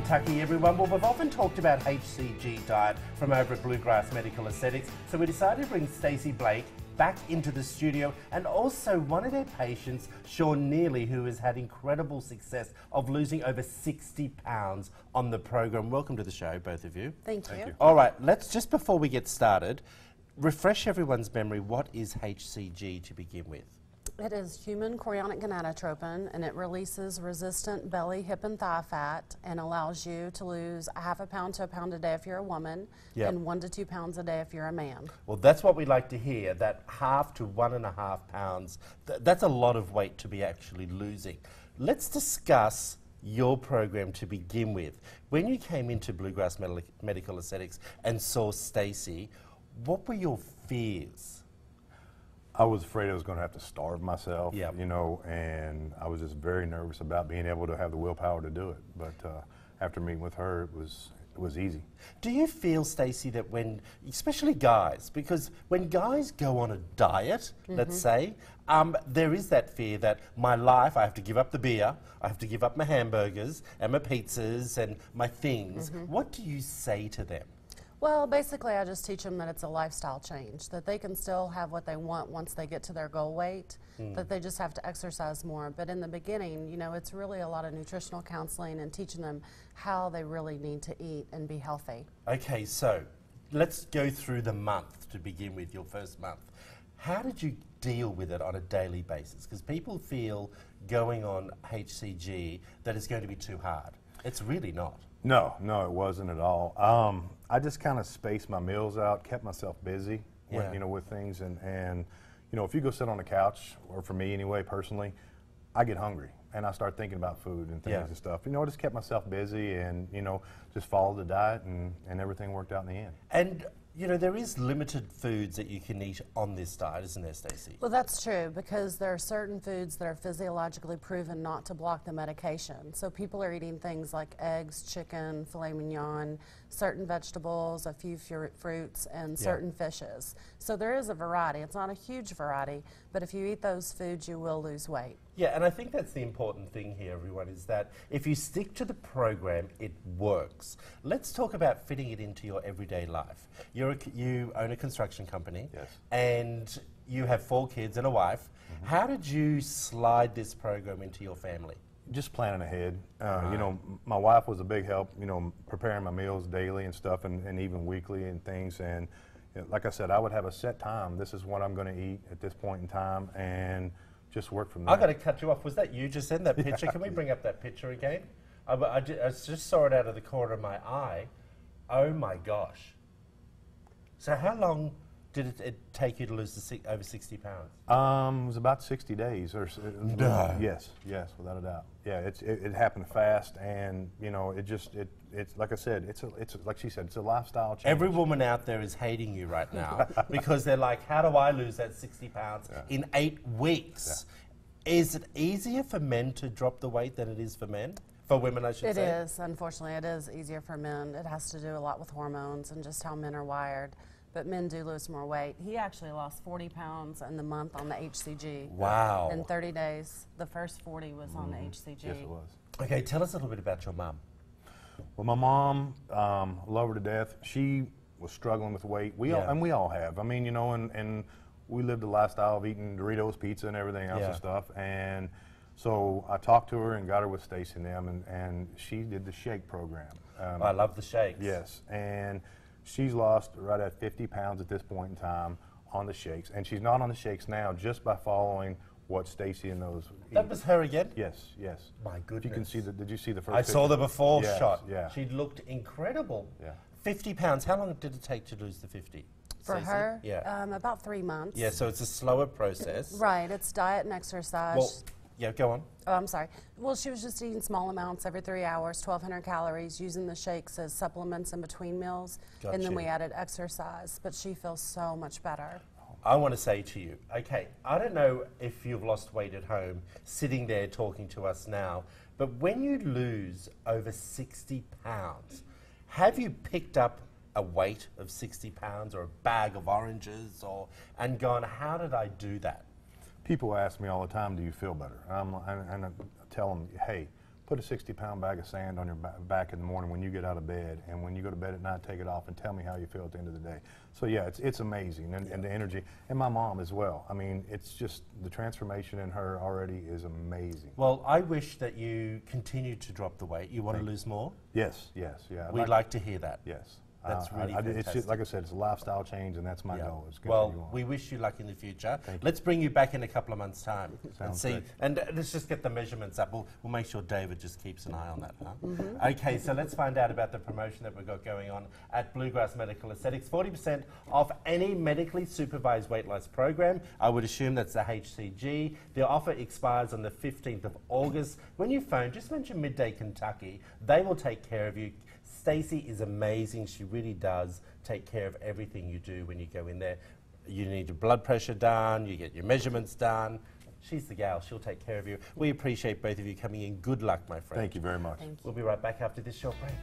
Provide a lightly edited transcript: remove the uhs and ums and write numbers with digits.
Kentucky, everyone. Well, we've often talked about HCG diet from over at Bluegrass Medical Aesthetics, so we decided to bring Stacey Blake back into the studio, and also one of their patients, Sean Neely, who has had incredible success of losing over 60 pounds on the program. Welcome to the show, both of you. Thank you. All right, let's just, before we get started, refresh everyone's memory. What is HCG to begin with? It is human chorionic gonadotropin, and it releases resistant belly, hip, and thigh fat and allows you to lose a half a pound to a pound a day if you're a woman, and 1 to 2 pounds a day if you're a man. Well, that's what we like to hear, that half to 1.5 pounds. That's a lot of weight to be actually losing. Let's discuss your program to begin with. When you came into Bluegrass Medical Aesthetics and saw Stacey, what were your fears? I was afraid I was going to have to starve myself, Yep. you know, and I was just very nervous about being able to have the willpower to do it. But after meeting with her, it was easy. Do you feel, Stacey, that when, especially guys, because when guys go on a diet, let's say, there is that fear that my life, I have to give up the beer, I have to give up my hamburgers and my pizzas and my things. What do you say to them? Well, basically, I just teach them that it's a lifestyle change, that they can still have what they want once they get to their goal weight, that they just have to exercise more. But in the beginning, you know, it's really a lot of nutritional counseling and teaching them how they really need to eat and be healthy. Okay, so let's go through the month to begin with, your first month. How did you deal with it on a daily basis? Because people feel going on HCG that it's going to be too hard. It's really not. No, it wasn't at all. I just kind of spaced my meals out, kept myself busy, with, you know, with things, and you know, if you go sit on the couch, or for me anyway, personally, I get hungry and I start thinking about food and things and stuff. You know, I just kept myself busy and, you know, just followed the diet, and everything worked out in the end. And you know, there is limited foods that you can eat on this diet, isn't there, Stacey? Well, that's true, because there are certain foods that are physiologically proven not to block the medication. So people are eating things like eggs, chicken, filet mignon, certain vegetables, a few fruits, and certain fishes. So there is a variety. It's not a huge variety, but if you eat those foods, you will lose weight. Yeah, and I think that's the important thing here, everyone, is that if you stick to the program, it works. Let's talk about fitting it into your everyday life. You own a construction company, and you have 4 kids and a wife. How did you slide this program into your family? Just planning ahead. You know, my wife was a big help, you know, preparing my meals daily and stuff, and even weekly and things. And you know, like I said, I would have a set time. This is what I'm going to eat at this point in time, and just work from there. I've got to cut you off. Was that you just in that picture? Can we bring up that picture again? I just saw it out of the corner of my eye. Oh my gosh. So how long did it take you to lose over 60 pounds? It was about 60 days. Yes, without a doubt. Yeah, it happened fast, and you know, it's like I said, it's like she said, it's a lifestyle change. Every woman out there is hating you right now because they're like, how do I lose that 60 pounds in 8 weeks? Is it easier for men to drop the weight than it is for men? For women, I should say. It is, unfortunately, it is easier for men. It has to do a lot with hormones and just how men are wired. But men do lose more weight. He actually lost 40 pounds in the month on the HCG. Wow. In 30 days. The first 40 was on the HCG. Yes, it was. Okay, tell us a little bit about your mum. Well, my mom, love her to death. She was struggling with weight. We all have. I mean, you know, and we lived a lifestyle of eating Doritos, pizza, and everything else and stuff. And so I talked to her and got her with Stacey and them, and she did the shake program. I love the shakes. Yes, and she's lost right at 50 pounds at this point in time on the shakes, and she's not on the shakes now just by following what Stacey and those eat. That was her again? Yes. My goodness. You can see did you see the first I saw the before shot. Yeah. She looked incredible. Yeah. 50 pounds. How long did it take to lose the 50? For Stacey? her, Yeah. about 3 months. Yeah, so it's a slower process. Right, it's diet and exercise. Well, yeah, go on. Oh, I'm sorry. Well, she was just eating small amounts every 3 hours, 1,200 calories, using the shakes as supplements in between meals. And then we added exercise, but she feels so much better. I want to say to you, okay, I don't know if you've lost weight at home, sitting there talking to us now, but when you lose over 60 pounds, have you picked up a weight of 60 pounds or a bag of oranges and gone, how did I do that? People ask me all the time, do you feel better? And I tell them, hey, put a 60-pound bag of sand on your back in the morning when you get out of bed, and when you go to bed at night, take it off and tell me how you feel at the end of the day. So yeah, it's amazing, and the energy, and my mom as well. I mean, it's just the transformation in her already is amazing. Well, I wish that you continue to drop the weight. You want to lose more? Yes, yes, yeah. We'd like to hear that. Yes. That's really fantastic. It's just, like I said, it's a lifestyle change, and that's my goal. It's Well, we wish you luck in the future. Let's bring you back in a couple of months' time and see. Great. And let's just get the measurements up. We'll make sure David just keeps an eye on that. Huh? Okay, so let's find out about the promotion that we've got going on at Bluegrass Medical Aesthetics. 40% off any medically supervised weight loss program. I would assume that's the HCG. The offer expires on the 15th of August. When you phone, just mention Midday, Kentucky. They will take care of you. Stacey is amazing. She really does take care of everything you do when you go in there. You need your blood pressure done, you get your measurements done. She's the gal. She'll take care of you. We appreciate both of you coming in. Good luck, my friend. Thank you very much. Thank you. We'll be right back after this short break.